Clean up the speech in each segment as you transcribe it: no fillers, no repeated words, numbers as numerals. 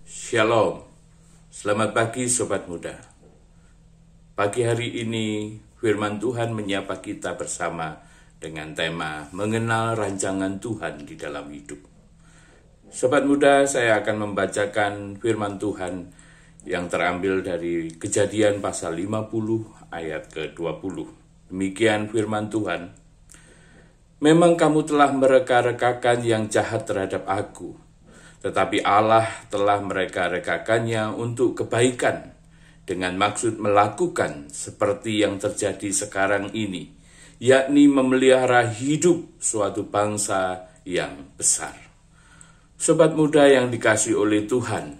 Shalom, selamat pagi sobat muda. Pagi hari ini firman Tuhan menyapa kita bersama dengan tema mengenal rancangan Tuhan di dalam hidup. Sobat muda, saya akan membacakan firman Tuhan yang terambil dari Kejadian pasal 50 ayat ke-20. Demikian firman Tuhan. Memang kamu telah mereka-rekakan yang jahat terhadap aku, tetapi Allah telah mereka-rekakannya untuk kebaikan, dengan maksud melakukan seperti yang terjadi sekarang ini, yakni memelihara hidup suatu bangsa yang besar. Sobat muda yang dikasihi oleh Tuhan,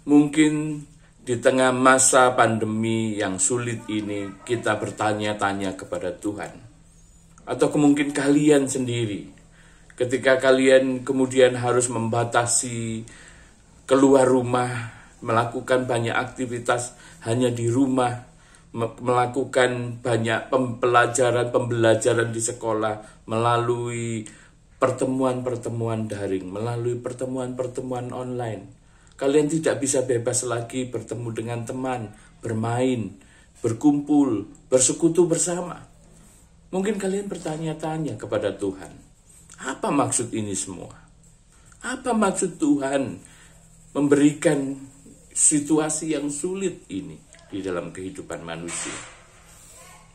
mungkin di tengah masa pandemi yang sulit ini kita bertanya-tanya kepada Tuhan. Atau mungkin kalian sendiri, ketika kalian kemudian harus membatasi keluar rumah, melakukan banyak aktivitas hanya di rumah, melakukan banyak pembelajaran di sekolah melalui pertemuan-pertemuan daring, melalui pertemuan-pertemuan online. Kalian tidak bisa bebas lagi bertemu dengan teman, bermain, berkumpul, bersekutu bersama. Mungkin kalian bertanya-tanya kepada Tuhan, apa maksud ini semua? Apa maksud Tuhan memberikan situasi yang sulit ini di dalam kehidupan manusia?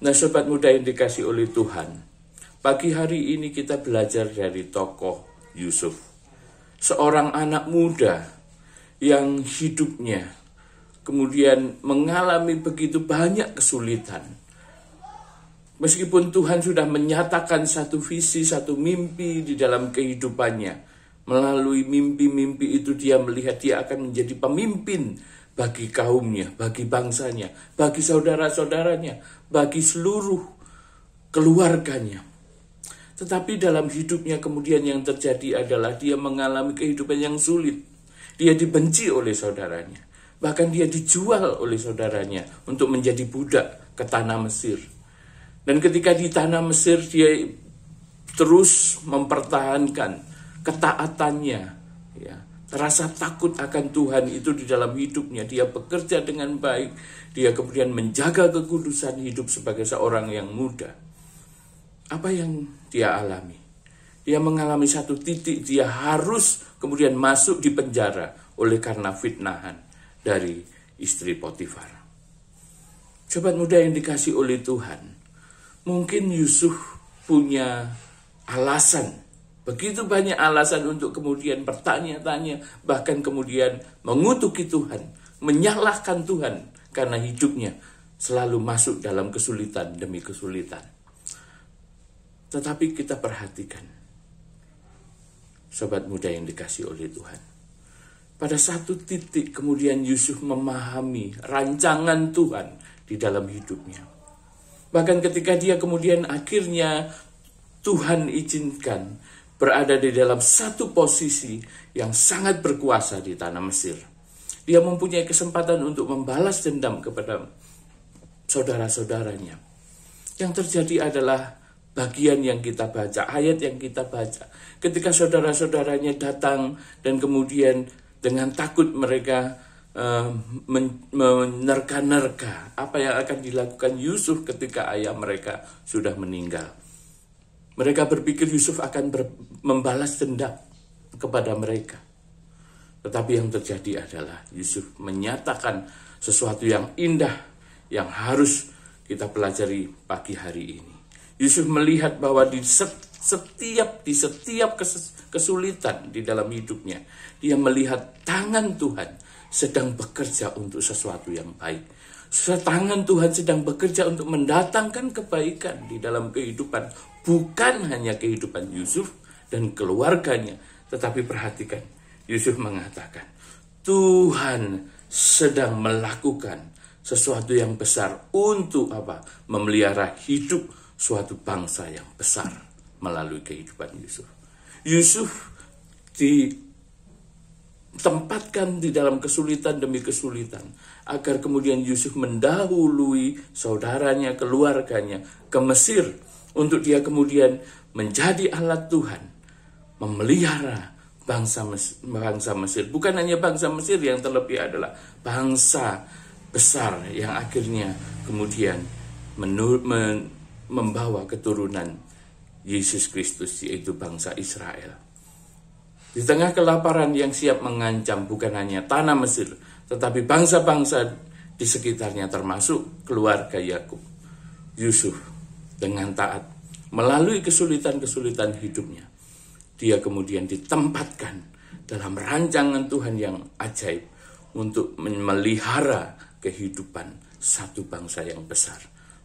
Nah, sobat muda yang dikasihi oleh Tuhan, pagi hari ini kita belajar dari tokoh Yusuf, seorang anak muda yang hidupnya kemudian mengalami begitu banyak kesulitan. Meskipun Tuhan sudah menyatakan satu visi, satu mimpi di dalam kehidupannya, melalui mimpi-mimpi itu dia melihat dia akan menjadi pemimpin bagi kaumnya, bagi bangsanya, bagi saudara-saudaranya, bagi seluruh keluarganya. Tetapi dalam hidupnya kemudian yang terjadi adalah dia mengalami kehidupan yang sulit. Dia dibenci oleh saudaranya, bahkan dia dijual oleh saudaranya untuk menjadi budak ke tanah Mesir. Dan ketika di tanah Mesir dia terus mempertahankan ketaatannya, ya, rasa takut akan Tuhan itu di dalam hidupnya. Dia bekerja dengan baik, dia kemudian menjaga kekudusan hidup sebagai seorang yang muda. Apa yang dia alami? Dia mengalami satu titik dia harus kemudian masuk di penjara oleh karena fitnahan dari istri Potifar. Sobat muda yang dikasihi oleh Tuhan, mungkin Yusuf punya alasan, begitu banyak alasan untuk kemudian bertanya-tanya, bahkan kemudian mengutuki Tuhan, menyalahkan Tuhan, karena hidupnya selalu masuk dalam kesulitan demi kesulitan. Tetapi kita perhatikan, sobat muda yang dikasihi oleh Tuhan, pada satu titik kemudian Yusuf memahami rancangan Tuhan di dalam hidupnya. Bahkan ketika dia kemudian akhirnya Tuhan izinkan berada di dalam satu posisi yang sangat berkuasa di tanah Mesir. Dia mempunyai kesempatan untuk membalas dendam kepada saudara-saudaranya. Yang terjadi adalah bagian yang kita baca, ayat yang kita baca. Ketika saudara-saudaranya datang dan kemudian dengan takut mereka menerka-nerka apa yang akan dilakukan Yusuf ketika ayah mereka sudah meninggal. Mereka berpikir Yusuf akan membalas dendam kepada mereka. Tetapi yang terjadi adalah Yusuf menyatakan sesuatu yang indah yang harus kita pelajari pagi hari ini. Yusuf melihat bahwa di setiap kesulitan di dalam hidupnya, dia melihat tangan Tuhan sedang bekerja untuk sesuatu yang baik. Tangan Tuhan sedang bekerja untuk mendatangkan kebaikan di dalam kehidupan, bukan hanya kehidupan Yusuf dan keluarganya, tetapi perhatikan, Yusuf mengatakan, Tuhan sedang melakukan sesuatu yang besar untuk apa? Memelihara hidup suatu bangsa yang besar melalui kehidupan Yusuf. Yusuf ditempatkan di dalam kesulitan demi kesulitan, agar kemudian Yusuf mendahului saudaranya, keluarganya ke Mesir, untuk dia kemudian menjadi alat Tuhan, memelihara bangsa Mesir. Bukan hanya bangsa Mesir, yang terlebih adalah bangsa besar yang akhirnya kemudian membawa keturunan Yesus Kristus, yaitu bangsa Israel. Di tengah kelaparan yang siap mengancam bukan hanya tanah Mesir, tetapi bangsa-bangsa di sekitarnya, termasuk keluarga Yakub, Yusuf dengan taat melalui kesulitan-kesulitan hidupnya, dia kemudian ditempatkan dalam rancangan Tuhan yang ajaib untuk memelihara kehidupan satu bangsa yang besar,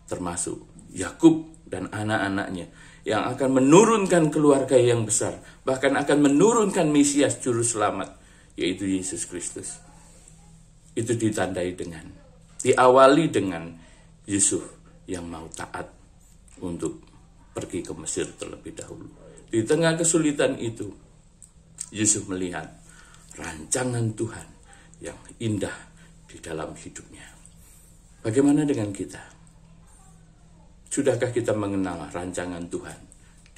termasuk Yakub dan anak-anaknya, yang akan menurunkan keluarga yang besar, bahkan akan menurunkan Mesias Juru Selamat, yaitu Yesus Kristus. Itu diawali dengan Yusuf yang mau taat untuk pergi ke Mesir terlebih dahulu. Di tengah kesulitan itu, Yusuf melihat rancangan Tuhan yang indah di dalam hidupnya. Bagaimana dengan kita? Sudahkah kita mengenal rancangan Tuhan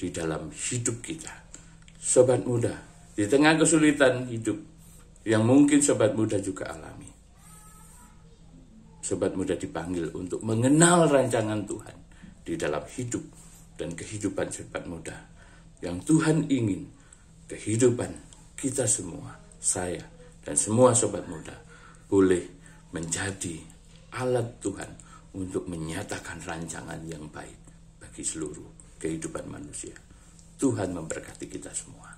di dalam hidup kita? Sobat muda, di tengah kesulitan hidup yang mungkin sobat muda juga alami, sobat muda dipanggil untuk mengenal rancangan Tuhan di dalam hidup dan kehidupan sobat muda. Yang Tuhan ingin kehidupan kita semua, saya dan semua sobat muda, boleh menjadi alat Tuhan untuk menyatakan rancangan yang baik bagi seluruh kehidupan manusia. Tuhan memberkati kita semua.